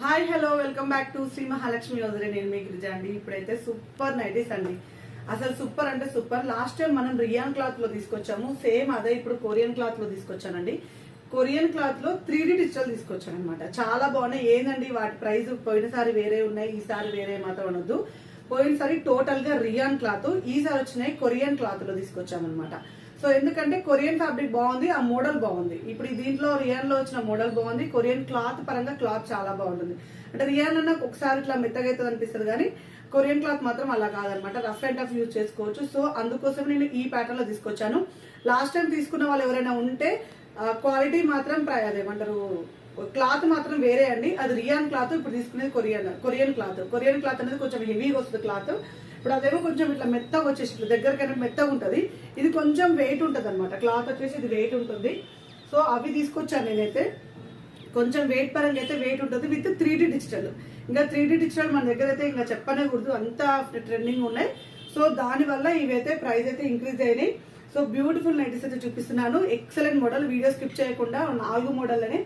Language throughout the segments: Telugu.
Hi hello welcome back to Shri Mahalakshmi వదిలే. నేను మీ గిరిజ అండి. ఇప్పుడైతే సూపర్ నైటీస్ అండి. అసలు సూపర్ అంటే సూపర్. లాస్ట్ టైం మనం రియాన్ క్లాత్ లో తీసుకొచ్చాము, సేమ్ అదే ఇప్పుడు కొరియన్ క్లాత్ లో తీసుకొచ్చానండి. కొరియన్ క్లాత్ లో 3D డిజిటల్ తీసుకొచ్చాను అనమాట. చాలా బాగున్నాయి. ఏందండి వాటి ప్రైస్ పోయినసారి వేరే ఉన్నాయి, ఈసారి వేరే మాత్రం అనొద్దు. పోయినసారి టోటల్ గా రియాన్ క్లాత్, ఈసారి వచ్చినాయి కొరియన్ క్లాత్ లో తీసుకొచ్చామన్నమాట. సో ఎందుకంటే కొరియన్ ఫ్యాబ్రిక్ బాగుంది, ఆ మోడల్ బాగుంది. ఇప్పుడు దీంట్లో రియాన్ లో వచ్చిన మోడల్ బాగుంది, కొరియన్ క్లాత్ పరంగా క్లాత్ చాలా బాగుంటుంది. అంటే రియాన్ అన్న ఒకసారి ఇట్లా మెత్తగా అవుతుంది అనిపిస్తుంది, కానీ కొరియన్ క్లాత్ మాత్రం అలా కాదనమాట. రఫ్ అండ్ టఫ్ యూజ్ చేసుకోవచ్చు. సో అందుకోసం నేను ఈ ప్యాటర్న్ లో తీసుకొచ్చాను. లాస్ట్ టైం తీసుకున్న వాళ్ళు ఎవరైనా ఉంటే క్వాలిటీ మాత్రం అదేమంటారు, క్లాత్ మాత్రం వేరే అండి. అది రియాన్ క్లాత్, ఇప్పుడు తీసుకునేది కొరియన్ క్లాత్. కొరియన్ క్లాత్ అనేది కొంచెం హెవీగా వస్తుంది క్లాత్. ఇప్పుడు అదేమో కొంచెం ఇట్లా మెత్తగా వచ్చేసి ఇట్లా దగ్గరకైనా మెత్తగా ఉంటుంది. ఇది కొంచెం వెయిట్ ఉంటుంది అనమాట. క్లాత్ వచ్చేసి ఇది వెయిట్ ఉంటుంది. సో అవి తీసుకొచ్చాను నేనైతే. కొంచెం వెయిట్ పరంగా అయితే వెయిట్ ఉంటుంది, విత్ 3D డిజిటల్. ఇంకా 3D డిజిటల్ మన దగ్గర అయితే ఇంకా చెప్పనే కూడదు, అంత ట్రెండింగ్ ఉన్నాయి. సో దానివల్ల ఇవైతే ప్రైస్ అయితే ఇంక్రీజ్ అయినాయి. సో బ్యూటిఫుల్ నైటీస్ అయితే చూపిస్తున్నాను. Excellent model. వీడియో స్కిప్ చేయకుండా 4 మోడల్ అనే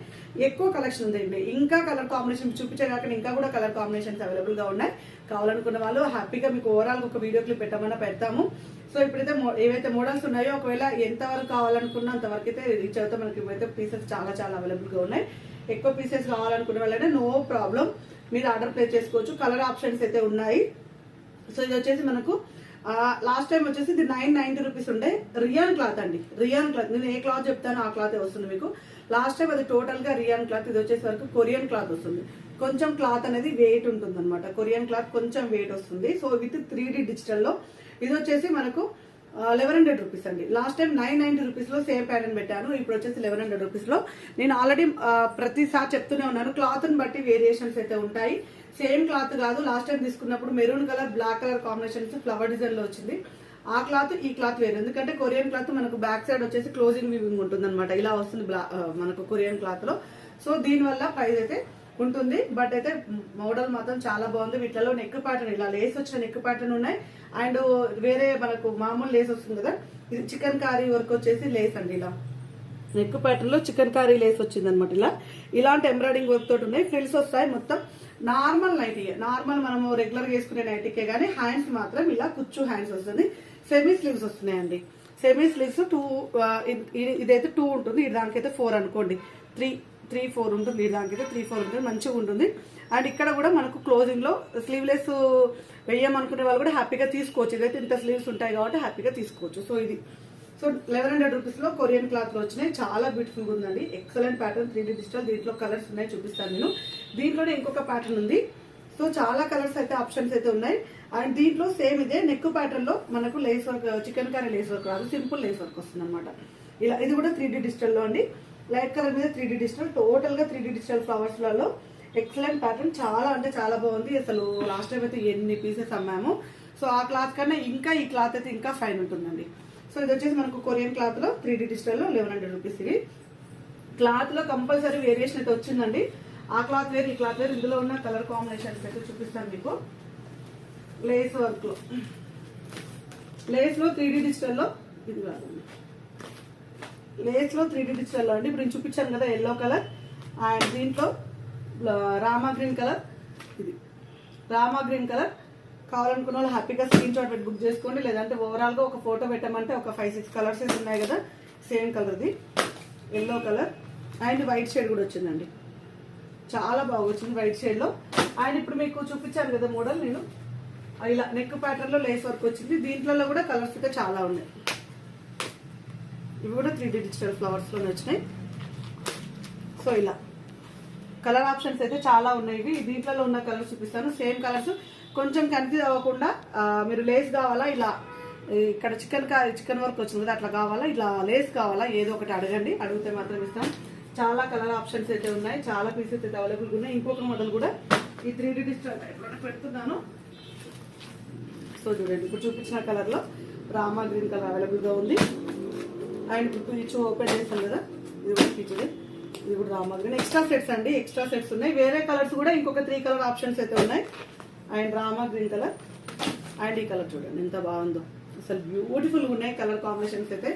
ఎక్కువ కలెక్షన్ ఉంది. ఇంకా కలర్ కాంబినేషన్ చూపించగాక ఇంకా కూడా కలర్ కాంబినేషన్స్ అవైలబుల్ గా ఉన్నాయి. కావాలనుకున్న వాళ్ళు హ్యాపీగా మీకు ఓవరాల్ ఒక వీడియో క్లిప్ పెట్టమన్నా పెడతాము. సో ఇప్పుడైతే ఏవైతే మోడల్స్ ఉన్నాయో ఒకవేళ ఎంతవరకు కావాలనుకున్నా అంతవరకు అయితే రీచ్ అవుతాం. మనకి ఇవైతే పీసెస్ చాలా చాలా అవైలబుల్ గా ఉన్నాయి. ఎక్కువ పీసెస్ కావాలనుకున్న వాళ్ళైనా నో ప్రాబ్లం, మీరు ఆర్డర్ ప్లేస్ చేసుకోవచ్చు. కలర్ ఆప్షన్స్ అయితే ఉన్నాయి. సో ఇది వచ్చేసి మనకు లాస్ట్ టైం వచ్చేసి ఇది 990 రూపీస్ ఉండే రియాన్ క్లాత్ అండి. రియాన్ క్లాత్ నేను ఏ క్లాత్ చెప్తానో ఆ క్లాత్ వస్తుంది మీకు. లాస్ట్ టైం అది టోటల్ గా రియాన్ క్లాత్. ఇది వచ్చేసి వరకు కొరియన్ క్లాత్ వస్తుంది. కొంచెం క్లాత్ అనేది వెయిట్ ఉంటుంది అనమాట. కొరియన్ క్లాత్ కొంచెం వెయిట్ వస్తుంది. సో విత్ 3D డిజిటల్ లో ఇది వచ్చేసి మనకు 1100 రూపీస్ అండి. లాస్ట్ టైం 990 రూపీస్ లో సేమ్ ప్యాటర్న్ పెట్టాను. ఇప్పుడు వచ్చేసి 1100 రూపీస్ లో. నేను ఆల్రెడీ ప్రతిసారి చెప్తూనే ఉన్నాను, క్లాత్ ని బట్టి వేరియేషన్స్ అయితే ఉంటాయి. సేమ్ క్లాత్ కాదు. లాస్ట్ టైం తీసుకున్నప్పుడు maroon colour black colour combinations flower design లో వచ్చింది. ఆ క్లాత్ ఈ క్లాత్ వేరు. ఎందుకంటే కొరియన్ క్లాత్ మనకు బ్యాక్ సైడ్ వచ్చేసి క్లోజింగ్ వీవింగ్ ఉంటుంది అనమాట. ఇలా వస్తుంది మనకు కొరియన్ క్లాత్ లో. సో దీని వల్ల ప్రైస్ అయితే ఉంటుంది. బట్ అయితే మోడల్ మాత్రం చాలా బాగుంది. వీటిలో నెక్ ప్యాటర్న్ ఇలా లేస్ వచ్చిన నెక్ ప్యాటర్న్ ఉన్నాయి. అండ్ వేరే మనకు మామూలు లేస్ వస్తుంది కదా, ఇది చికెన్ కారీ వర్క్ వచ్చేసి లేస్ అండి. ఇలా నెక్ ప్యాటర్న్ లో చికెన్ కారీ లేస్ వచ్చింది అనమాట. ఇలాంటి ఎంబ్రాయిడింగ్ వర్క్ తోటి ఉన్నాయి. ఫ్రిల్స్ వస్తాయి. మొత్తం నార్మల్ నైటీ, నార్మల్ మనము రెగ్యులర్ గా వేసుకునే నైటీకే, కానీ హ్యాండ్స్ మాత్రం ఇలా కుచ్చు హ్యాండ్స్ వస్తుంది. సెమీ స్లీవ్స్ వస్తున్నాయండి. సెమీ స్లీవ్స్ 2, ఇదైతే 2 ఉంటుంది. దానికైతే 4 అనుకోండి. 3, 4 ఉంటుంది. దానికైతే 3, 4 ఉంటుంది. మంచిగా ఉంటుంది. అండ్ ఇక్కడ కూడా మనకు క్లోజింగ్ లో స్లీవ్లెస్ వేయమనుకునే వాళ్ళు కూడా హ్యాపీగా తీసుకోవచ్చు. ఇదైతే ఇంత స్లీవ్స్ ఉంటాయి కాబట్టి హ్యాపీగా తీసుకోవచ్చు. సో ఇది 1100 రూపీస్ లో కొరియన్ క్లాత్ లో వచ్చినాయి. చాలా బ్యూటిఫుల్ గా ఉందండి. Excellent pattern 3D digital. దీంట్లో కలర్స్ ఉన్నాయి, చూపిస్తాను నేను. దీంట్లోనే ఇంకొక ప్యాటర్న్ ఉంది. సో చాలా కలర్స్ అయితే ఆప్షన్స్ అయితే ఉన్నాయి. అండ్ దీంట్లో సేమ్ ఇదే నెక్ ప్యాటర్న్ లో మనకు lace work, chicken curry lace work రాదు, సింపుల్ లేస్ వర్క్ వస్తుంది అనమాట. ఇలా ఇది కూడా 3D డిజిటల్ లో అండి. లైట్ కలర్ మీద 3D డిజిటల్, టోటల్ గా 3D డిజిటల్ ఫ్లవర్స్ లలో ఎక్సలెంట్ ప్యాటర్న్. చాలా అంటే చాలా బాగుంది. అసలు లాస్ట్ టైం అయితే ఎన్ని పీసెస్ అమ్మాము. సో ఆ క్లాత్ కన్నా ఇంకా ఈ క్లాత్ అయితే ఇంకా ఫైన్ ఉంటుందండి. సో ఇది వచ్చేసి మనకు కొరియన్ క్లాత్ లో 3D డిజిటల్ లో 1100 రూపీస్. ఇది క్లాత్ లో కంపల్సరీ వేరియేషన్ అయితే వచ్చిందండి. ఆ క్లాత్ వేరు, ఈ క్లాత్ వేరు. ఇందులో ఉన్న కలర్ కాంబినేషన్స్ అయితే చూపిస్తాను మీకు. లేస్ వర్క్ లో, లేస్ లో 3D డిజిటల్ లో, ఇది కాదండి, లేస్ లో 3D డిజిటల్ లో అండి. ఇప్పుడు నేను చూపించాను కదా ఎల్లో కలర్, అండ్ దీంట్లో రామా గ్రీన్ కలర్. ఇది రామా గ్రీన్ కలర్. కావాలనుకున్న వాళ్ళు హ్యాపీగా స్క్రీన్ షాట్ పెట్టి బుక్ చేసుకోండి. లేదంటే ఓవరాల్ గా ఒక ఫోటో పెట్టమంటే ఒక 5-6 కలర్స్ ఉన్నాయి కదా, సేమ్ కలర్ది yellow colour. And white shade కూడా వచ్చిందండి. చాలా బాగా వచ్చింది వైట్ షేడ్ లో. అండ్ ఇప్పుడు మీకు చూపించాను కదా మోడల్ నేను, ఇలా నెక్ ప్యాటర్న్ లో లేస్ వర్క్ వచ్చింది. దీంట్లో కూడా కలర్స్ అయితే చాలా ఉన్నాయి. ఇవి కూడా 3D డిజిటల్ ఫ్లవర్స్ లోనే వచ్చినాయి. సో ఇలా కలర్ ఆప్షన్స్ అయితే చాలా ఉన్నాయి. దీంట్లో ఉన్న కలర్స్ చూపిస్తాను. Same colours. కొంచెం కన్ఫ్యూజ్ అవ్వకుండా మీరు లేస్ కావాలా, ఇలా ఇక్కడ చికెన్ వర్క్ వచ్చింది కదా అట్లా కావాలా, ఇట్లా లేస్ కావాలా, ఏదో ఒకటి అడగండి. అడిగితే మాత్రం ఇస్తాం. చాలా కలర్ ఆప్షన్స్ అయితే ఉన్నాయి. చాలా పీసెస్ అయితే అవైలబుల్ ఉన్నాయి. ఇంకొక మోడల్ కూడా ఈ 3D డిజిటల్ పెడుతున్నాను. సో చూడండి, ఇప్పుడు చూపించిన కలర్ లో రామా గ్రీన్ కలర్ అవైలబుల్ గా ఉంది. అండ్ ఇప్పుడు ఇచ్చి ఓపెన్ చేస్తాను కదా, ఇది కూడా ఫీచర్. ఇది కూడా రామా గ్రీన్. ఎక్స్ట్రా సెట్స్ అండి, ఎక్స్ట్రా సెట్స్ ఉన్నాయి. వేరే కలర్స్ కూడా ఇంకొక 3 కలర్ ఆప్షన్స్ అయితే ఉన్నాయి. And Rama green colour, and ఈ కలర్ చూడండి ఎంత బాగుందో. అసలు బ్యూటిఫుల్ ఉన్నాయి కలర్ కాంబినేషన్స్ అయితే.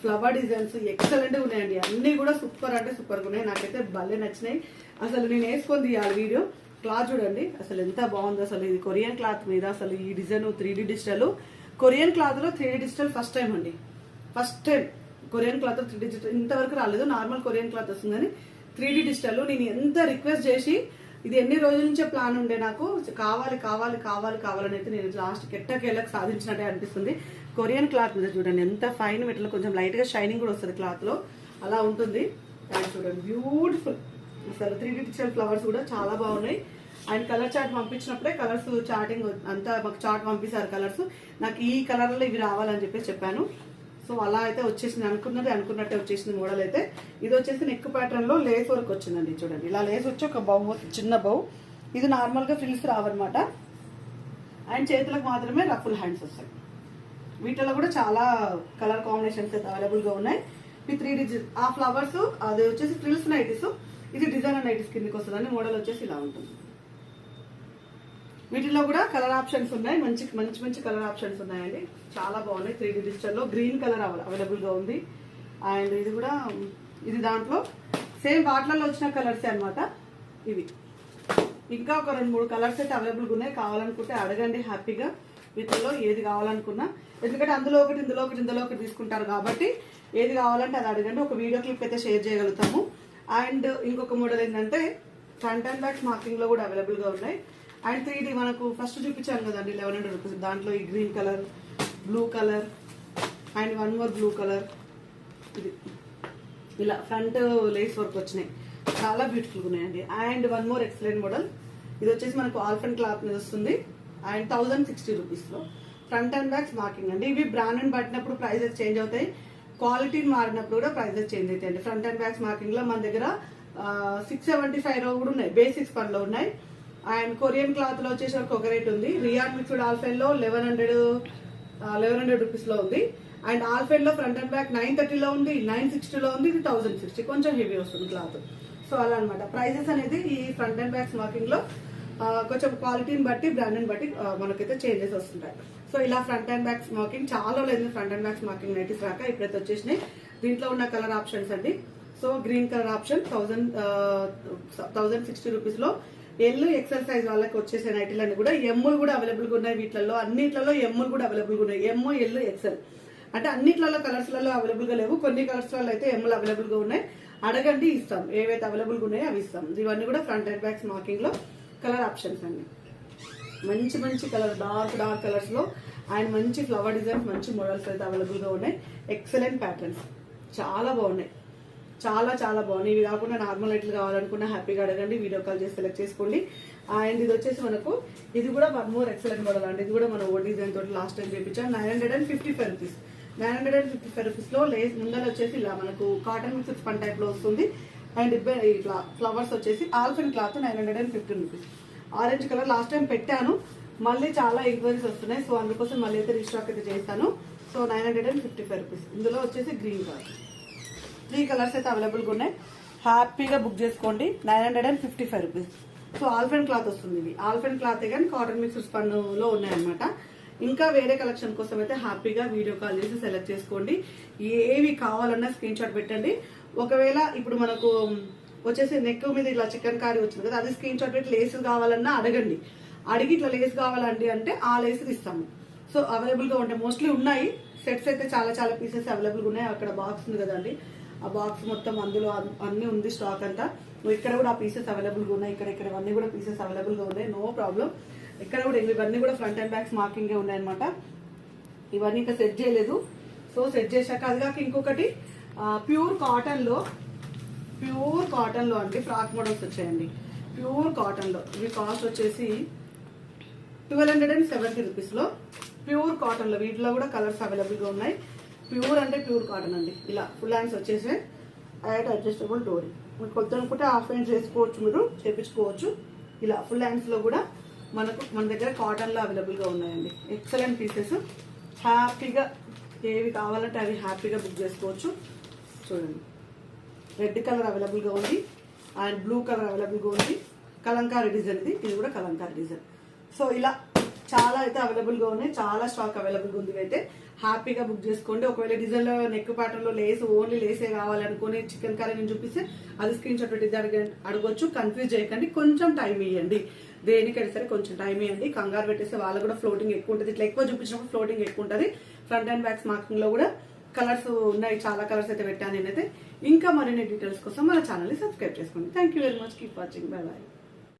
ఫ్లవర్ డిజైన్స్ ఎక్సలెంట్ ఉన్నాయండి. అన్ని కూడా సూపర్ అంటే సూపర్ ఉన్నాయి. నాకైతే భలే నచ్చినాయి. అసలు నేను వేసుకొని తీయాలి వీడియో. క్లాత్ చూడండి అసలు ఎంత బాగుంది. అసలు ఇది కొరియన్ క్లాత్ మీద అసలు ఈ design 3D digital Korean cloth లో 3D డిజిటల్ ఫస్ట్ టైం అండి. First time Korean cloth 3D digital ఇంతవరకు రాలేదు. నార్మల్ కొరియన్ క్లాత్ వస్తుంది కానీ 3D డిజిటల్ నేను ఎంత రిక్వెస్ట్ చేసి ఇది ఎన్ని రోజుల నుంచే ప్లాన్ ఉండే నాకు కావాలి కావాలి కావాలి కావాలని అయితే నేను లాస్ట్ కెట్టకేళ్ళకి సాధించినట్టే అనిపిస్తుంది. కొరియన్ క్లాత్ మీద చూడండి ఎంత ఫైన్ మెటల్, కొంచెం లైట్ గా షైనింగ్ కూడా వస్తుంది క్లాత్ లో, అలా ఉంటుంది. అండ్ చూడండి బ్యూటిఫుల్ అసలు 3D డిజిటల్ ఫ్లవర్స్ కూడా చాలా బాగున్నాయి. అండ్ కలర్ చార్ట్ పంపించినప్పుడే కలర్స్ చార్టింగ్ అంతా మాకు చార్ట్ పంపిస్తారు కలర్స్. నాకు ఈ కలర్లో ఇవి రావాలని చెప్పేసి చెప్పాను. సో అలా అయితే వచ్చేసింది, అనుకున్నట్టే వచ్చేసింది మోడల్ అయితే. ఇది వచ్చేసి నెక్ ప్యాటర్న్ లో లేస్ వర్క్ వచ్చిందండి. చూడండి ఇలా లేస్ వచ్చి ఒక బౌ, చిన్న బౌ. ఇది నార్మల్ గా ఫ్రిల్స్ రావన్నమాట. అండ్ చేతులకు మాత్రమే రఫుల్ హ్యాండ్స్ వస్తాయి. వీటిలో కూడా చాలా కలర్ కాంబినేషన్స్ అయితే అవైలబుల్ గా ఉన్నాయి. ఈ 3D ఆ ఫ్లవర్స్ అది వచ్చేసి ఫ్రిల్స్ నైటీస్, ఇది డిజైనర్ నైటీస్ కిందకి వస్తుందండి. మోడల్ వచ్చేసి ఇలా ఉంటుంది. వీటిలో కూడా కలర్ ఆప్షన్స్ ఉన్నాయి, మంచి మంచి మంచి కలర్ ఆప్షన్స్ ఉన్నాయండి. చాలా బాగున్నాయి. 3D డిజిటల్ లో గ్రీన్ కలర్ అవైలబుల్ గా ఉంది. అండ్ ఇది కూడా ఇది దాంట్లో సేమ్ వాటిలలో వచ్చిన కలర్స్ అన్నమాట ఇవి. ఇంకా ఒక 2-3 కలర్స్ అయితే అవైలబుల్ గా ఉన్నాయి. కావాలనుకుంటే అడగండి హ్యాపీగా. వీటిలో ఏది కావాలనుకున్నా, ఎందుకంటే అందులో ఒకటి ఇందులో ఒకటి ఇందులో ఒకటి తీసుకుంటారు కాబట్టి ఏది కావాలంటే అది అడగండి. ఒక వీడియో క్లిప్ అయితే షేర్ చేయగలుగుతాము. అండ్ ఇంకొక మోడల్ ఏంటంటే ఫ్రంట్ అండ్ బ్యాక్ మార్కింగ్ లో కూడా అవైలబుల్ గా ఉన్నాయి. అండ్ 3D మనకు ఫస్ట్ చూపించాను కదండి 1100 రూపీస్, దాంట్లో ఈ green colour, blue colour and 1 more blue colour, ఇది ఇలా ఫ్రంట్ లేస్ వర్క్ వచ్చినాయి, చాలా బ్యూటిఫుల్గా ఉన్నాయండి. And 1 more excellent model. ఇది వచ్చేసి మనకు ఆల్ఫన్ క్లాత్ మీద వస్తుంది. అండ్ 1060 రూపీస్లో ఫ్రంట్ అండ్ బ్యాక్స్ మార్కింగ్ అండి. ఇవి బ్రాండ్ అని పట్టినప్పుడు ప్రైజెస్ చేంజ్ అవుతాయి, క్వాలిటీ మారినప్పుడు కూడా ప్రైజెస్ చేంజ్ అవుతాయండి. ఫ్రంట్ అండ్ బ్యాక్స్ మార్కింగ్ లో మన దగ్గర 675 కూడా ఉన్నాయి, బేసిక్స్ పనిలో ఉన్నాయి. అండ్ కొరియన్ క్లాత్ లో వచ్చేసరికి ఒక రేట్ ఉంది. రియాన్ మిక్స్డ్ ఆల్ఫెన్ లో 1100 రూపీస్ లో ఉంది. అండ్ ఆల్ఫెన్ లో ఫ్రంట్ అండ్ బ్యాక్ 930 లో ఉంది, 960 లో ఉంది, ఇది 1060, కొంచెం హెవీ వస్తుంది క్లాత్. సో అలా అనమాట ప్రైజెస్ అనేది ఈ ఫ్రంట్ అండ్ బ్యాక్స్ మార్కింగ్ లో కొంచెం క్వాలిటీని బట్టి బ్రాండ్ని బట్టి మనకైతే చేంజెస్ వస్తుంటాయి. సో ఇలా ఫ్రంట్ అండ్ బ్యాక్స్ మార్కింగ్ చాలా లేదు, front and backs marking nighties రాక ఇప్పుడైతే వచ్చేసినాయి. దీంట్లో ఉన్న కలర్ ఆప్షన్స్ అండి. So green colour option 1060 rupees లో ఎల్ ఎక్సెల్ సైజ్ వాళ్ళకి వచ్చేసే నైటీలన్నీ కూడా ఎమ్ములు కూడా అవైలబుల్ గా ఉన్నాయి. వీటిలో అన్నిట్లలో ఎమ్ములు కూడా అవైలబుల్ గా ఉన్నాయి. ఎమ్, ఎల్, ఎక్సెల్ అంటే అన్నిట్లలో కలర్స్లలో అవైలబుల్ గా లేవు, కొన్ని కలర్స్లలో అయితే ఎమ్ములు అవైలబుల్ గా ఉన్నాయి. అడగండి ఇస్తాం, ఏవైతే అవైలబుల్ గా ఉన్నాయో అవి ఇస్తాం. ఇవన్నీ కూడా ఫ్రంట్ అండ్ బ్యాక్స్ మార్కింగ్ లో కలర్ ఆప్షన్స్ అండి. మంచి మంచి కలర్, డార్క్ డార్క్ కలర్స్ లో అండ్ మంచి ఫ్లవర్ డిజైన్స్, మంచి మోడల్స్ అయితే అవైలబుల్ గా ఉన్నాయి. ఎక్సలెంట్ ప్యాటర్న్స్, చాలా బాగున్నాయి, చాలా చాలా బాగున్నాయి. ఇవి కాకుండా నార్మల్ లైట్లు కావాలనుకున్నా హ్యాపీగా అడగండి, వీడియో కాల్ చేసి సెలెక్ట్ చేసుకోండి. అండ్ ఇది వచ్చేసి మనకు ఇది కూడా 1 మోర్ ఎక్సలెంట్ మోడల్ అండి. ఇది కూడా మనం ఓ డిజైన్ తోటి లాస్ట్ టైం చూపించాం. 955 రూపీస్, 955 రూపీస్ లో లేస్ ముందర వచ్చేసి ఇలా మనకు కాటన్ మిక్స్ పన్ టైప్ లో వస్తుంది. అండ్ ఇట్లా ఫ్లవర్స్ వచ్చేసి ఆల్ఫెన్ cloth 915 rupees. Orange colour last time పెట్టాను, మళ్ళీ చాలా ఎంక్వైరీస్ వస్తున్నాయి. సో అందుకోసం మళ్ళీ అయితే రీస్టాక్ అయితే చేస్తాను. So 955 rupees. ఇందులో వచ్చేసి గ్రీన్ కలర్, 3 కలర్స్ అయితే అవైలబుల్ గా ఉన్నాయి. హ్యాపీగా బుక్ చేసుకోండి. 955 రూపీస్. సో ఆల్ఫెన్ క్లాత్ వస్తుంది. ఇది ఆల్ఫెన్ క్లాత్ కానీ కాటన్ మిక్స్ పన్నులో ఉన్నాయన్నమాట. ఇంకా వేరే కలెక్షన్ కోసం అయితే హ్యాపీగా వీడియో కాల్ చేసి సెలెక్ట్ చేసుకోండి. ఏవి కావాలన్నా స్క్రీన్ షాట్ పెట్టండి. ఒకవేళ ఇప్పుడు మనకు వచ్చేసి నెక్ మీద ఇట్లా చికెన్ కారీ వచ్చింది కదా, అది స్క్రీన్ షాట్ పెట్టి లేస్ కావాలన్నా అడగండి. అడిగి ఇట్లా లేస్ కావాలండి అంటే ఆ లేస్ ఇస్తాము. సో అవైలబుల్ గా ఉంటాయి, మోస్ట్లీ ఉన్నాయి. సెట్స్ అయితే చాలా చాలా పీసెస్ అవైలబుల్ గా ఉన్నాయి. అక్కడ బాక్స్ ఉంది కదండి, ఆ బాక్స్ మొత్తం అందులో అన్ని ఉంది స్టాక్ అంతా. ఇక్కడ కూడా ఆ పీసెస్ అవైలబుల్ గా ఉన్నాయి. ఇక్కడ ఇవన్నీ కూడా పీసెస్ అవైలబుల్ గా ఉన్నాయి, నో ప్రాబ్లం. ఇక్కడ కూడా ఇవన్నీ కూడా ఫ్రంట్ అండ్ బ్యాక్స్ మార్కింగ్ ఉన్నాయి అనమాట. ఇవన్నీ ఇంకా సెట్ చేయలేదు. సో సెట్ చేశాక అది కాక ఇంకొకటి ప్యూర్ కాటన్ లో అండి ఫ్రాక్ మోడల్స్ వచ్చాయండి. ప్యూర్ కాటన్ లో ఇవి కాస్ట్ వచ్చేసి 1270 రూపీస్ లో ప్యూర్ కాటన్ లో. వీటిలో కూడా కలర్స్ అవైలబుల్ గా ఉన్నాయి. ప్యూర్ అంటే ప్యూర్ కాటన్ అండి. ఇలా ఫుల్ హ్యాండ్స్ వచ్చేసి అడ్జస్టబుల్ డోరీ, మీకు కొత్త అనుకుంటే హాఫ్ హ్యాండ్స్ వేసుకోవచ్చు, మీరు చేపించుకోవచ్చు. ఇలా ఫుల్ హ్యాండ్స్ లో కూడా మన దగ్గర కాటన్ లో అవైలబుల్ గా ఉన్నాయండి. Excellent pieces. హ్యాపీగా ఏవి కావాలంటే అవి హ్యాపీగా బుక్ చేసుకోవచ్చు. చూడండి, రెడ్ కలర్ అవైలబుల్ గా ఉంది అండ్ బ్లూ కలర్ అవైలబుల్ గా ఉంది. కలంకారీ డిజైన్ ఇది కూడా కలంకారీ డిజైన్. సో ఇలా చాలా అయితే అవైలబుల్ గా ఉన్నాయి, చాలా స్టాక్ అవైలబుల్ గా ఉంది. అయితే హ్యాపీగా బుక్ చేసుకోండి. ఒకవేళ డిజైన్ లో నెక్ ప్యాటర్న్ లో లేస్ ఓన్లీ లేసే కావాలనుకుని చికెన్ కర్రీ నేను చూపిస్తే అది స్క్రీన్ షాట్ పెట్టి అడగొచ్చు. కన్ఫ్యూజ్ చేయకండి, కొంచెం టైం ఇవ్వండి. దేనికైనా సరే కొంచెం టైం ఇవ్వండి. కంగారు పెట్టేస్తే వాళ్ళకు కూడా ఫ్లోటింగ్ ఎక్కువ ఉంటుంది. ఇట్లా ఎక్కువ చూపించినప్పుడు ఫ్లోటింగ్ ఎక్కువ ఉంటుంది. ఫ్రంట్ అండ్ బ్యాక్స్ మార్కింగ్ లో కూడా కలర్స్ ఉన్నాయి, చాలా కలర్స్ అయితే పెట్టాను నేనైతే. ఇంకా మరిన్ని డీటెయిల్స్ కోసం మన ఛానల్ ని సబ్స్క్రైబ్ చేసుకోండి. Thank you very much. Keep watching. By by.